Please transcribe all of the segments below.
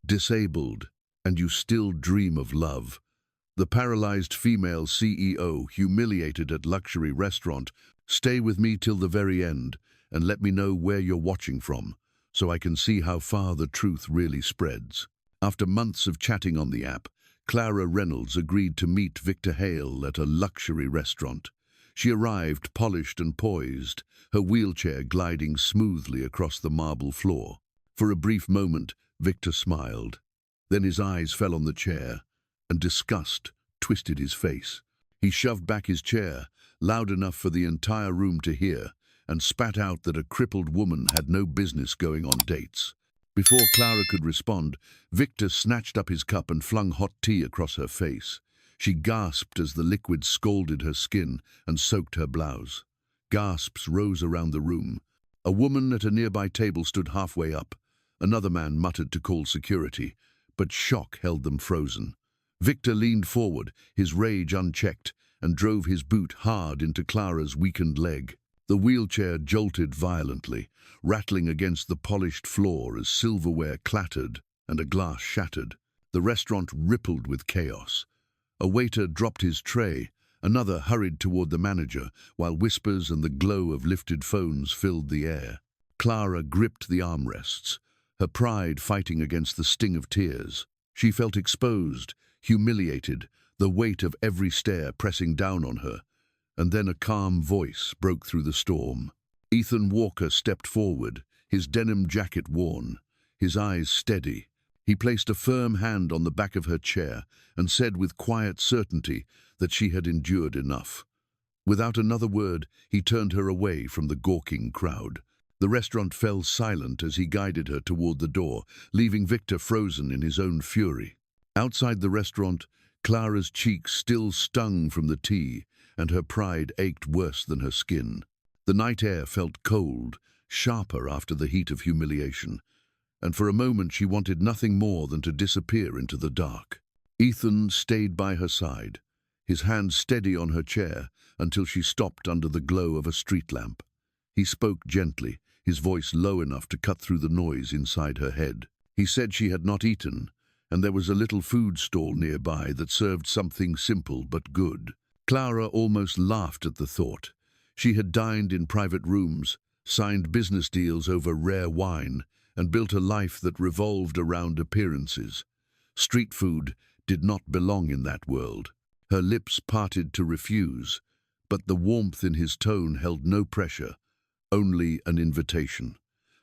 disabled, and you still dream of love. The paralyzed female CEO humiliated at luxury restaurant. Stay with me till the very end and let me know where you're watching from, so I can see how far the truth really spreads. After months of chatting on the app, Clara Reynolds agreed to meet Victor Hale at a luxury restaurant. She arrived polished and poised, her wheelchair gliding smoothly across the marble floor. For a brief moment, Victor smiled. Then his eyes fell on the chair, and disgust twisted his face. He shoved back his chair, loud enough for the entire room to hear, and spat out that a crippled woman had no business going on dates. Before Clara could respond, Victor snatched up his cup and flung hot tea across her face. She gasped as the liquid scalded her skin and soaked her blouse. Gasps rose around the room. A woman at a nearby table stood halfway up. Another man muttered to call security, but shock held them frozen. Victor leaned forward, his rage unchecked, and drove his boot hard into Clara's weakened leg. The wheelchair jolted violently, rattling against the polished floor as silverware clattered and a glass shattered. The restaurant rippled with chaos. A waiter dropped his tray, another hurried toward the manager, while whispers and the glow of lifted phones filled the air. Clara gripped the armrests, her pride fighting against the sting of tears. She felt exposed, humiliated, the weight of every stare pressing down on her. And then a calm voice broke through the storm. Ethan Walker stepped forward, his denim jacket worn, his eyes steady. He placed a firm hand on the back of her chair and said with quiet certainty that she had endured enough. Without another word, he turned her away from the gawking crowd. The restaurant fell silent as he guided her toward the door, leaving Victor frozen in his own fury. Outside the restaurant, Clara's cheeks still stung from the tea, and her pride ached worse than her skin. The night air felt cold, sharper after the heat of humiliation, and for a moment she wanted nothing more than to disappear into the dark. Ethan stayed by her side, his hand steady on her chair until she stopped under the glow of a street lamp. He spoke gently, his voice low enough to cut through the noise inside her head. He said she had not eaten, and there was a little food stall nearby that served something simple but good. Clara almost laughed at the thought. She had dined in private rooms, signed business deals over rare wine, and built a life that revolved around appearances. Street food did not belong in that world. Her lips parted to refuse, but the warmth in his tone held no pressure, only an invitation.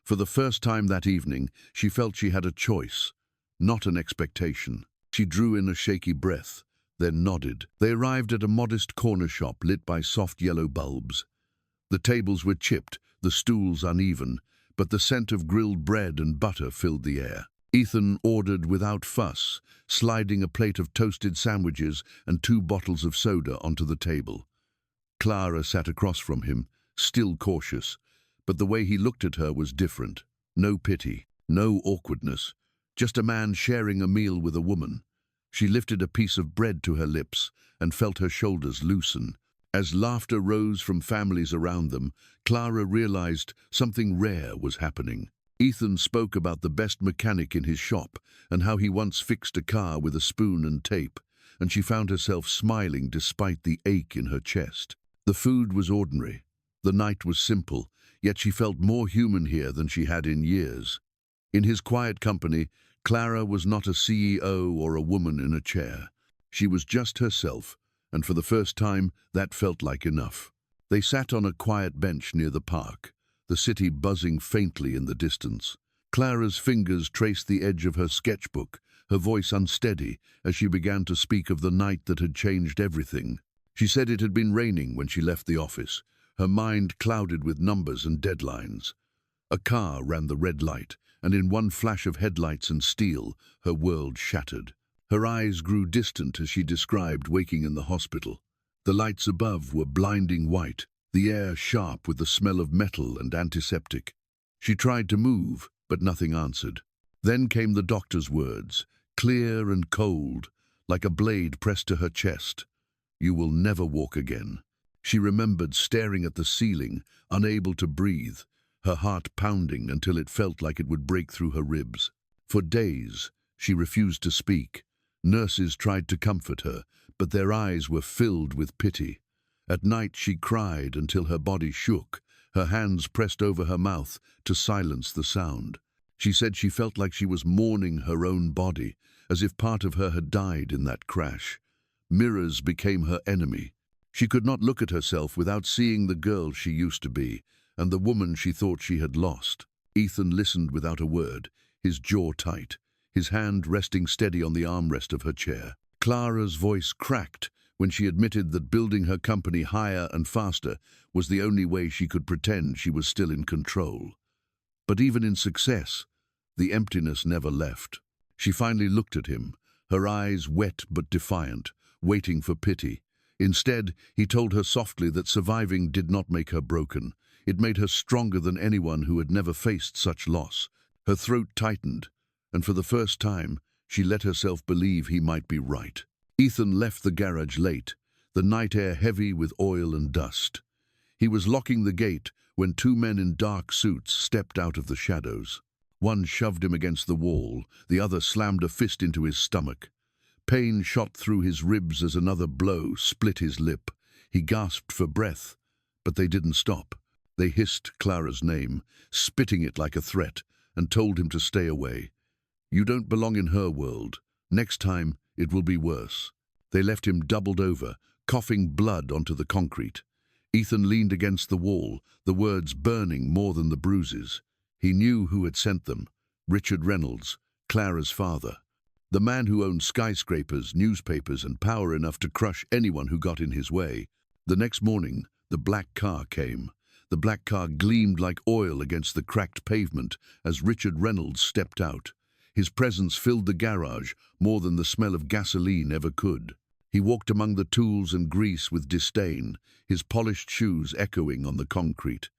For the first time that evening, she felt she had a choice, not an expectation. She drew in a shaky breath, then nodded. They arrived at a modest corner shop lit by soft yellow bulbs. The tables were chipped, the stools uneven, but the scent of grilled bread and butter filled the air. Ethan ordered without fuss, sliding a plate of toasted sandwiches and 2 bottles of soda onto the table. Clara sat across from him, still cautious, but the way he looked at her was different. No pity, no awkwardness, just a man sharing a meal with a woman. She lifted a piece of bread to her lips and felt her shoulders loosen. As laughter rose from families around them, Clara realized something rare was happening. Ethan spoke about the best mechanic in his shop and how he once fixed a car with a spoon and tape, and she found herself smiling despite the ache in her chest. The food was ordinary. The night was simple, yet she felt more human here than she had in years. In his quiet company, Clara was not a CEO or a woman in a chair. She was just herself, and for the first time, that felt like enough. They sat on a quiet bench near the park, the city buzzing faintly in the distance. Clara's fingers traced the edge of her sketchbook, her voice unsteady as she began to speak of the night that had changed everything. She said it had been raining when she left the office, her mind clouded with numbers and deadlines. A car ran the red light, and in one flash of headlights and steel, her world shattered. Her eyes grew distant as she described waking in the hospital. The lights above were blinding white, the air sharp with the smell of metal and antiseptic. She tried to move, but nothing answered. Then came the doctor's words, clear and cold, like a blade pressed to her chest. "You will never walk again." She remembered staring at the ceiling, unable to breathe, her heart pounding until it felt like it would break through her ribs. For days, She refused to speak. Nurses tried to comfort her, but their eyes were filled with pity. At night she cried until her body shook, her hands pressed over her mouth to silence the sound. She said she felt like she was mourning her own body, as if part of her had died in that crash. Mirrors became her enemy. She could not look at herself without seeing the girl she used to be, and the woman she thought she had lost. Ethan listened without a word, his jaw tight, his hand resting steady on the armrest of her chair. Clara's voice cracked when she admitted that building her company higher and faster was the only way she could pretend she was still in control. But even in success, the emptiness never left. She finally looked at him, her eyes wet but defiant, waiting for pity. Instead, he told her softly that surviving did not make her broken. It made her stronger than anyone who had never faced such loss. Her throat tightened, and for the first time, she let herself believe he might be right. Ethan left the garage late, the night air heavy with oil and dust. He was locking the gate when two men in dark suits stepped out of the shadows. One shoved him against the wall, the other slammed a fist into his stomach. Pain shot through his ribs as another blow split his lip. He gasped for breath, but they didn't stop. They hissed Clara's name, spitting it like a threat, and told him to stay away. You don't belong in her world. Next time, it will be worse. They left him doubled over, coughing blood onto the concrete. Ethan leaned against the wall, the words burning more than the bruises. He knew who had sent them. Richard Reynolds, Clara's father. The man who owned skyscrapers, newspapers, and power enough to crush anyone who got in his way. The next morning, the black car came. The black car gleamed like oil against the cracked pavement as Richard Reynolds stepped out. His presence filled the garage more than the smell of gasoline ever could. He walked among the tools and grease with disdain, his polished shoes echoing on the concrete.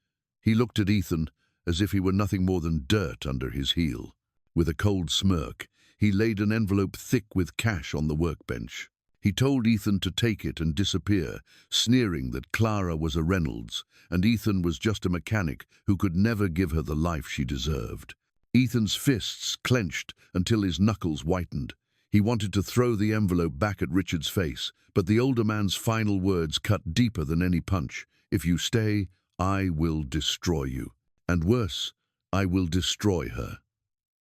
He looked at Ethan as if he were nothing more than dirt under his heel. With a cold smirk, he laid an envelope thick with cash on the workbench. He told Ethan to take it and disappear, sneering that Clara was a Reynolds, and Ethan was just a mechanic who could never give her the life she deserved. Ethan's fists clenched until his knuckles whitened. He wanted to throw the envelope back at Richard's face, but the older man's final words cut deeper than any punch. If you stay, I will destroy you. And worse, I will destroy her.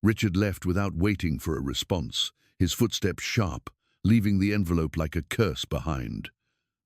Richard left without waiting for a response, his footsteps sharp, leaving the envelope like a curse behind.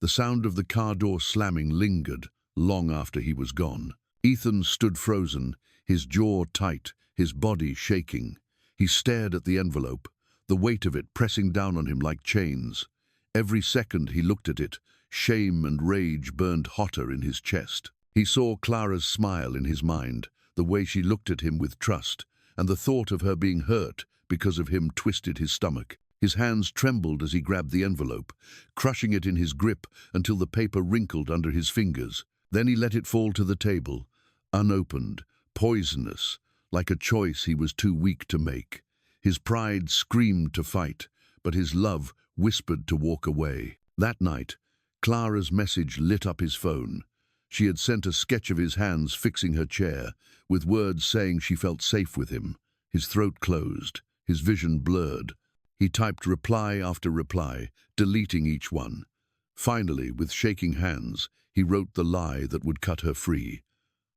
The sound of the car door slamming lingered long after he was gone. Ethan stood frozen, his jaw tight, his body shaking. He stared at the envelope, the weight of it pressing down on him like chains. Every second he looked at it, shame and rage burned hotter in his chest. He saw Clara's smile in his mind, the way she looked at him with trust, and the thought of her being hurt because of him twisted his stomach. His hands trembled as he grabbed the envelope, crushing it in his grip until the paper wrinkled under his fingers. Then he let it fall to the table, unopened, poisonous, like a choice he was too weak to make. His pride screamed to fight, but his love whispered to walk away. That night, Clara's message lit up his phone. She had sent a sketch of his hands fixing her chair, with words saying she felt safe with him. His throat closed, his vision blurred. He typed reply after reply, deleting each one. Finally, with shaking hands, he wrote the lie that would cut her free.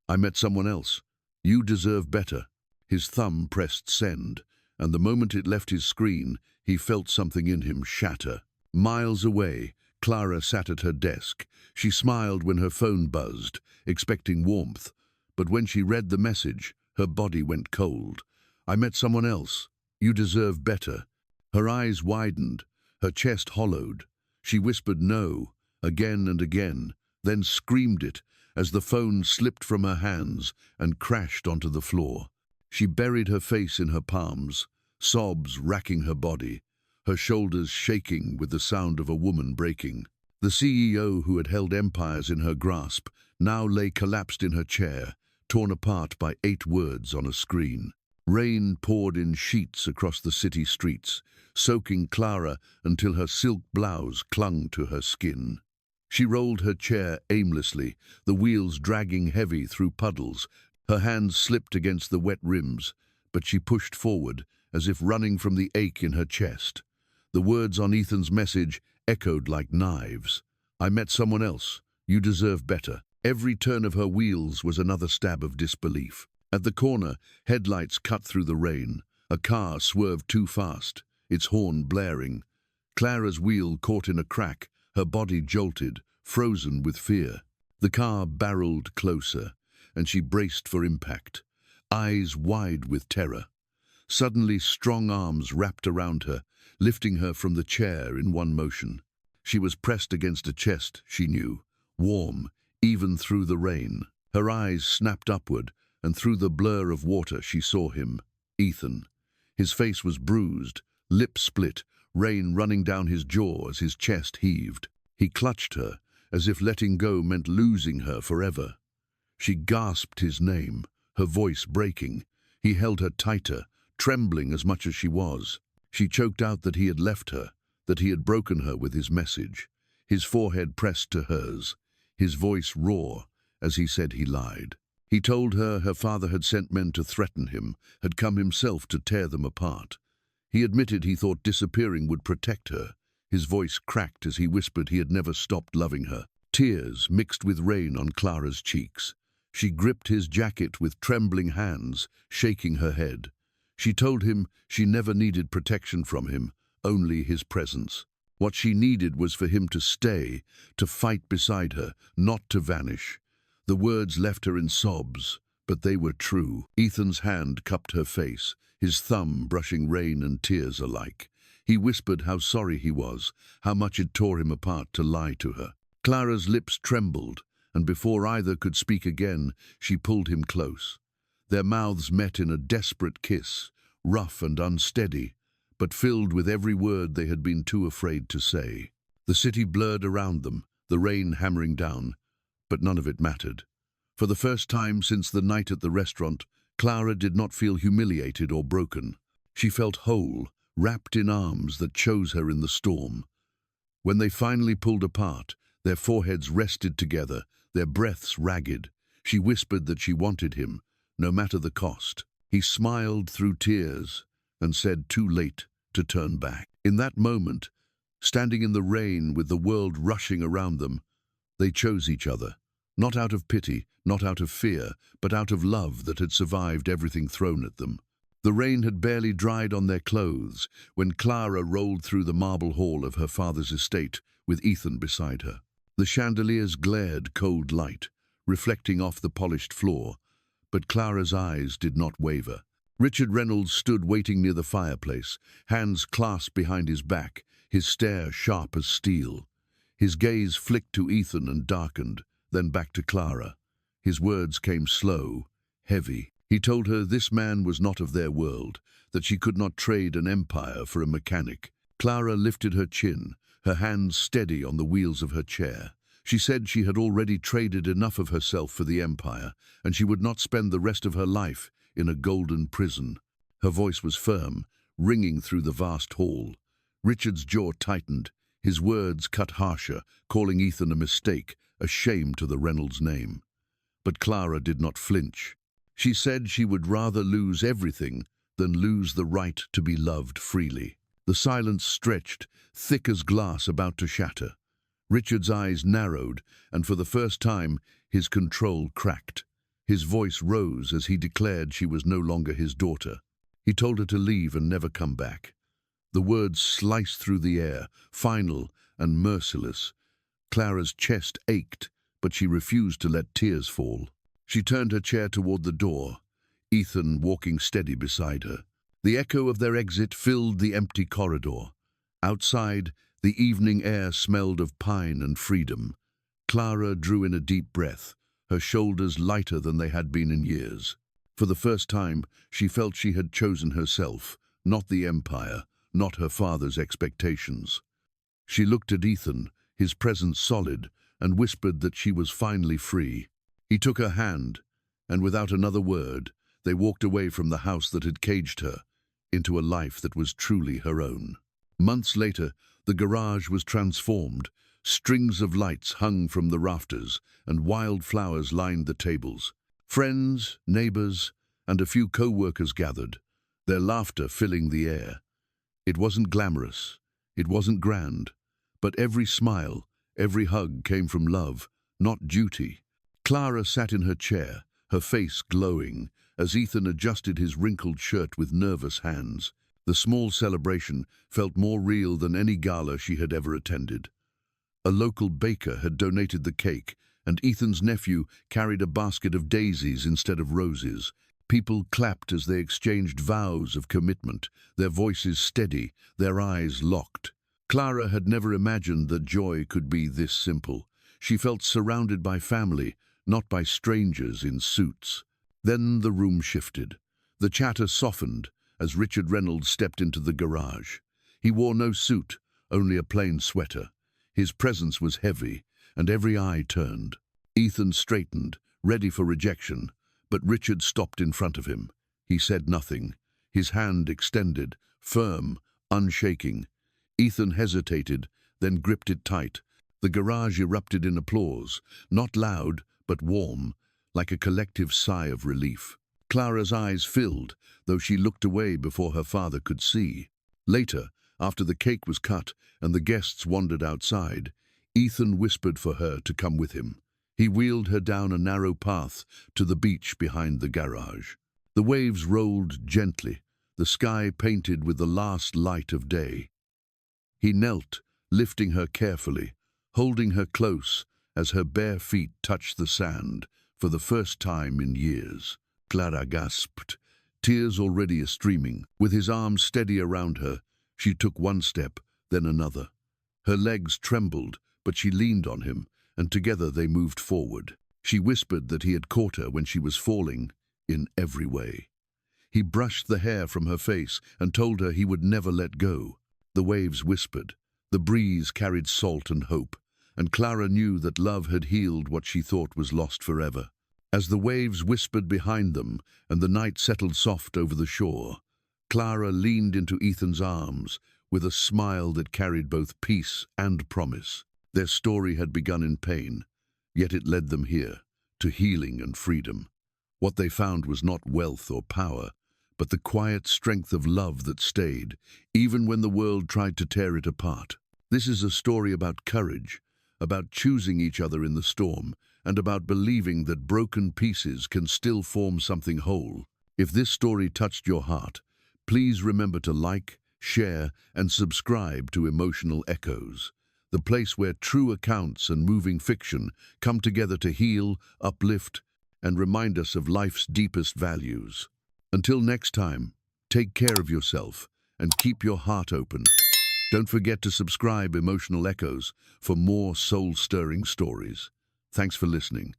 I met someone else. You deserve better. His thumb pressed send, and the moment it left his screen, he felt something in him shatter. Miles away, Clara sat at her desk. She smiled when her phone buzzed, expecting warmth. But when she read the message, her body went cold. I met someone else. You deserve better. Her eyes widened, her chest hollowed. She whispered no, again and again, then screamed it as the phone slipped from her hands and crashed onto the floor. She buried her face in her palms, sobs racking her body, her shoulders shaking with the sound of a woman breaking. The CEO who had held empires in her grasp now lay collapsed in her chair, torn apart by 8 words on a screen. Rain poured in sheets across the city streets, soaking Clara until her silk blouse clung to her skin. She rolled her chair aimlessly, the wheels dragging heavy through puddles. Her hands slipped against the wet rims, but she pushed forward, as if running from the ache in her chest. The words on Ethan's message echoed like knives. "I met someone else. You deserve better." Every turn of her wheels was another stab of disbelief. At the corner, headlights cut through the rain. A car swerved too fast, its horn blaring. Clara's wheel caught in a crack, her body jolted, frozen with fear. The car barreled closer, and she braced for impact, eyes wide with terror. Suddenly, strong arms wrapped around her, lifting her from the chair in one motion. She was pressed against a chest, she knew, warm, even through the rain. Her eyes snapped upward, and through the blur of water she saw him, Ethan. His face was bruised, lips split, rain running down his jaw as his chest heaved. He clutched her, as if letting go meant losing her forever. She gasped his name, her voice breaking. He held her tighter, trembling as much as she was. She choked out that he had left her, that he had broken her with his message. His forehead pressed to hers, his voice raw as he said he lied. He told her her father had sent men to threaten him, had come himself to tear them apart. He admitted he thought disappearing would protect her. His voice cracked as he whispered he had never stopped loving her. Tears mixed with rain on Clara's cheeks. She gripped his jacket with trembling hands, shaking her head. She told him she never needed protection from him, only his presence. What she needed was for him to stay, to fight beside her, not to vanish. The words left her in sobs, but they were true. Ethan's hand cupped her face, his thumb brushing rain and tears alike. He whispered how sorry he was, how much it tore him apart to lie to her. Clara's lips trembled, and before either could speak again, she pulled him close. Their mouths met in a desperate kiss, rough and unsteady, but filled with every word they had been too afraid to say. The city blurred around them, the rain hammering down, but none of it mattered. For the first time since the night at the restaurant, Clara did not feel humiliated or broken. She felt whole, wrapped in arms that chose her in the storm. When they finally pulled apart, their foreheads rested together, their breaths ragged. She whispered that she wanted him, no matter the cost. He smiled through tears and said too late to turn back. In that moment, standing in the rain with the world rushing around them, they chose each other, not out of pity, not out of fear, but out of love that had survived everything thrown at them. The rain had barely dried on their clothes when Clara rolled through the marble hall of her father's estate with Ethan beside her. The chandeliers glared cold light, reflecting off the polished floor, but Clara's eyes did not waver. Richard Reynolds stood waiting near the fireplace, hands clasped behind his back, his stare sharp as steel. His gaze flicked to Ethan and darkened, then back to Clara. His words came slow, heavy. He told her this man was not of their world, that she could not trade an empire for a mechanic. Clara lifted her chin, her hands steady on the wheels of her chair. She said she had already traded enough of herself for the empire, and she would not spend the rest of her life in a golden prison. Her voice was firm, ringing through the vast hall. Richard's jaw tightened, his words cut harsher, calling Ethan a mistake, a shame to the Reynolds name. But Clara did not flinch. She said she would rather lose everything than lose the right to be loved freely. The silence stretched, thick as glass about to shatter. Richard's eyes narrowed, and for the first time, his control cracked. His voice rose as he declared she was no longer his daughter. He told her to leave and never come back. The words sliced through the air, final and merciless. Clara's chest ached, but she refused to let tears fall. She turned her chair toward the door, Ethan walking steady beside her. The echo of their exit filled the empty corridor. Outside, the evening air smelled of pine and freedom. Clara drew in a deep breath, her shoulders lighter than they had been in years. For the first time, she felt she had chosen herself, not the empire, not her father's expectations. She looked at Ethan, his presence solid, and whispered that she was finally free. He took her hand, and without another word, they walked away from the house that had caged her, into a life that was truly her own. Months later, the garage was transformed. Strings of lights hung from the rafters, and wild flowers lined the tables. Friends, neighbors, and a few co-workers gathered. their laughter filling the air. It wasn't glamorous, it wasn't grand, but every smile, every hug came from love, not duty. Clara sat in her chair, her face glowing, as Ethan adjusted his wrinkled shirt with nervous hands. The small celebration felt more real than any gala she had ever attended. A local baker had donated the cake, and Ethan's nephew carried a basket of daisies instead of roses. People clapped as they exchanged vows of commitment, their voices steady, their eyes locked. Clara had never imagined that joy could be this simple. She felt surrounded by family, not by strangers in suits. Then the room shifted. The chatter softened as Richard Reynolds stepped into the garage. He wore no suit, only a plain sweater. His presence was heavy, and every eye turned. Ethan straightened, ready for rejection, but Richard stopped in front of him. He said nothing, his hand extended, firm, unshaking. Ethan hesitated, then gripped it tight. The garage erupted in applause, not loud, but warm, like a collective sigh of relief. Clara's eyes filled, though she looked away before her father could see. Later, after the cake was cut and the guests wandered outside, Ethan whispered for her to come with him. He wheeled her down a narrow path to the beach behind the garage. The waves rolled gently, the sky painted with the last light of day. He knelt, lifting her carefully, holding her close as her bare feet touched the sand for the first time in years. Clara gasped, tears already streaming. With his arms steady around her, she took one step, then another. Her legs trembled, but she leaned on him, and together they moved forward. She whispered that he had caught her when she was falling, in every way. He brushed the hair from her face and told her he would never let go. The waves whispered. The breeze carried salt and hope, and Clara knew that love had healed what she thought was lost forever. As the waves whispered behind them and the night settled soft over the shore, Clara leaned into Ethan's arms with a smile that carried both peace and promise. Their story had begun in pain, yet it led them here, to healing and freedom. What they found was not wealth or power, but the quiet strength of love that stayed, even when the world tried to tear it apart. This is a story about courage, about choosing each other in the storm, and about believing that broken pieces can still form something whole. If this story touched your heart, please remember to like, share, and subscribe to Emotional Echoes, the place where true accounts and moving fiction come together to heal, uplift, and remind us of life's deepest values. Until next time, take care of yourself and keep your heart open. Don't forget to subscribe Emotional Echoes for more soul-stirring stories. Thanks for listening.